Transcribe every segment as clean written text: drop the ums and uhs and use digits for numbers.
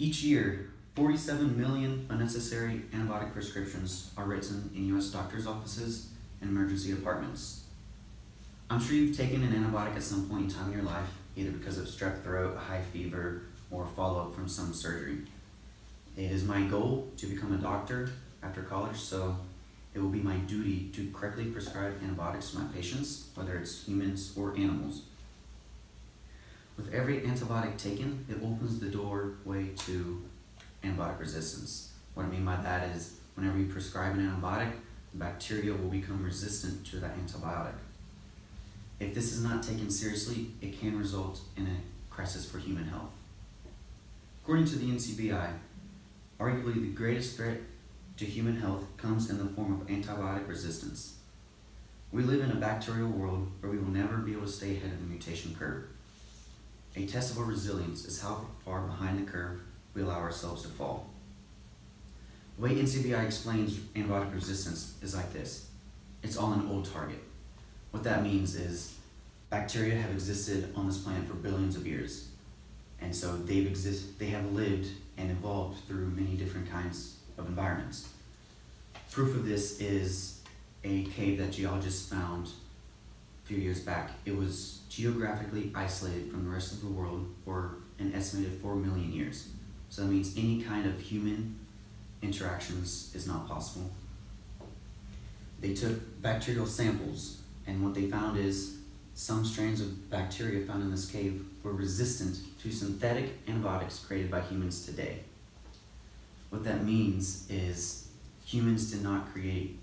Each year, 47 million unnecessary antibiotic prescriptions are written in U.S. doctors' offices and emergency departments. I'm sure you've taken an antibiotic at some point in time in your life, either because of strep throat, a high fever, or follow-up from some surgery. It is my goal to become a doctor after college, so it will be my duty to correctly prescribe antibiotics to my patients, whether it's humans or animals. With every antibiotic taken, it opens the doorway to antibiotic resistance. What I mean by that is whenever you prescribe an antibiotic, the bacteria will become resistant to that antibiotic. If this is not taken seriously, it can result in a crisis for human health. According to the NCBI, arguably the greatest threat to human health comes in the form of antibiotic resistance. We live in a bacterial world where we will never be able to stay ahead of the mutation curve. A test of our resilience is how far behind the curve we allow ourselves to fall. The way NCBI explains antibiotic resistance is like this. It's all an old target. What that means is bacteria have existed on this planet for billions of years. And so they have lived and evolved through many different kinds of environments. Proof of this is a cave that geologists found a few years back. It was geographically isolated from the rest of the world for an estimated 4 million years. So that means any kind of human interactions is not possible. They took bacterial samples, and what they found is some strains of bacteria found in this cave were resistant to synthetic antibiotics created by humans today. What that means is humans did not create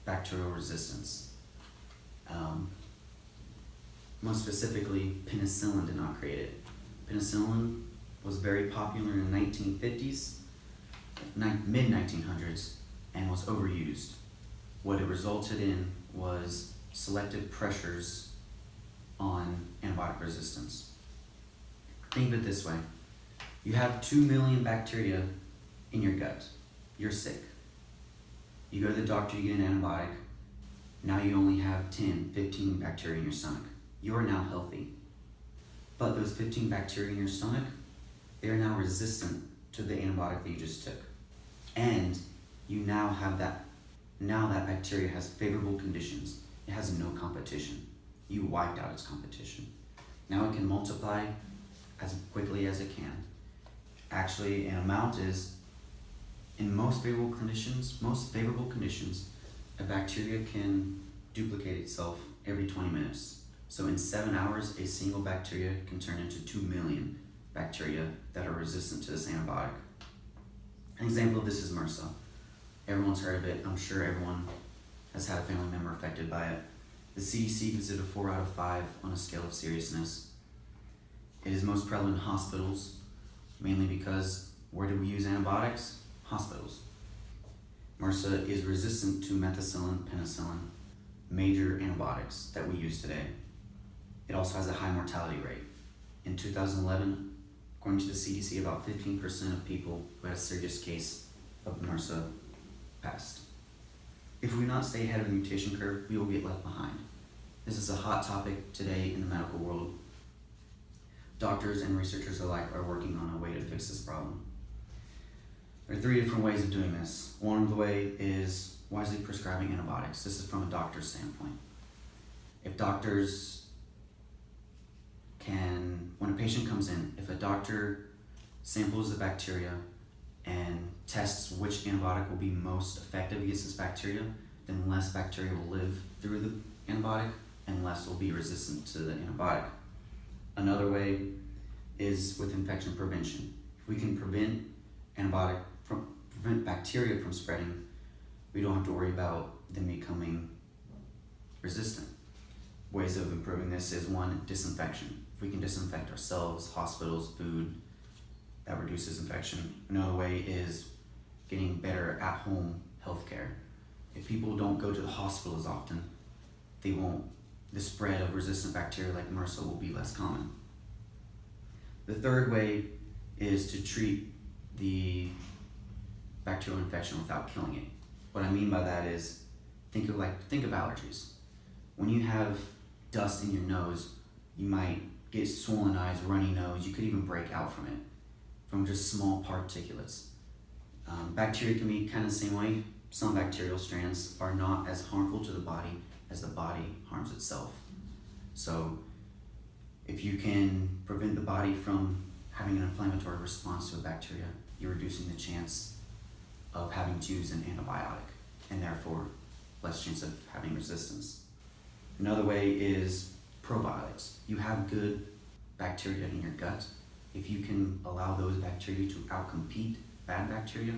bacterial resistance. Most specifically, penicillin did not create it. Penicillin was very popular in the 1950s, mid-1900s, and was overused. What it resulted in was selective pressures on antibiotic resistance. Think of it this way. You have 2 million bacteria in your gut. You're sick. You go to the doctor, you get an antibiotic. Now you only have 10, 15 bacteria in your stomach. You are now healthy. But those 15 bacteria in your stomach, they are now resistant to the antibiotic that you just took. And you now have that bacteria has favorable conditions. It has no competition. You wiped out its competition. Now it can multiply as quickly as it can. Actually, an amount is, in most favorable conditions, a bacteria can duplicate itself every 20 minutes. So in 7 hours, a single bacteria can turn into 2 million bacteria that are resistant to this antibiotic. An example of this is MRSA. Everyone's heard of it. I'm sure everyone has had a family member affected by it. The CDC gives it a 4 out of 5 on a scale of seriousness. It is most prevalent in hospitals, mainly because where do we use antibiotics? Hospitals. MRSA is resistant to methicillin, penicillin, major antibiotics that we use today. It also has a high mortality rate. In 2011, according to the CDC, about 15% of people who had a serious case of MRSA passed. If we not stay ahead of the mutation curve, we will get left behind. This is a hot topic today in the medical world. Doctors and researchers alike are working on a way to fix this problem. There are 3 different ways of doing this. One of the way is wisely prescribing antibiotics. This is from a doctor's standpoint. If doctors when a patient comes in, if a doctor samples the bacteria and tests which antibiotic will be most effective against this bacteria, then less bacteria will live through the antibiotic and less will be resistant to the antibiotic. Another way is with infection prevention. If we can prevent bacteria from spreading, we don't have to worry about them becoming resistant. Ways of improving this is 1, disinfection. If we can disinfect ourselves, hospitals, food, that reduces infection. Another way is getting better at-home healthcare. If people don't go to the hospital as often, the spread of resistant bacteria like MRSA will be less common. The third way is to treat the bacterial infection without killing it. What I mean by that is, think of allergies. When you have dust in your nose, you might get swollen eyes, runny nose, you could even break out from it. from just small particulates. Bacteria can be kind of the same way. Some bacterial strands are not as harmful to the body as the body harms itself. So if you can prevent the body from having an inflammatory response to a bacteria, you're reducing the chance of having to use an antibiotic, and therefore less chance of having resistance. Another way is probiotics. You have good bacteria in your gut. If you can allow those bacteria to outcompete bad bacteria,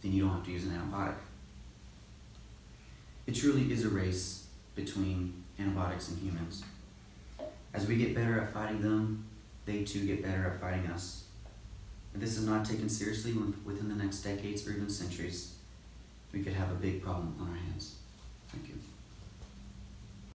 then you don't have to use an antibiotic. It truly is a race between antibiotics and humans. As we get better at fighting them, they too get better at fighting us. If this is not taken seriously within the next decades or even centuries, we could have a big problem on our hands. Thank you.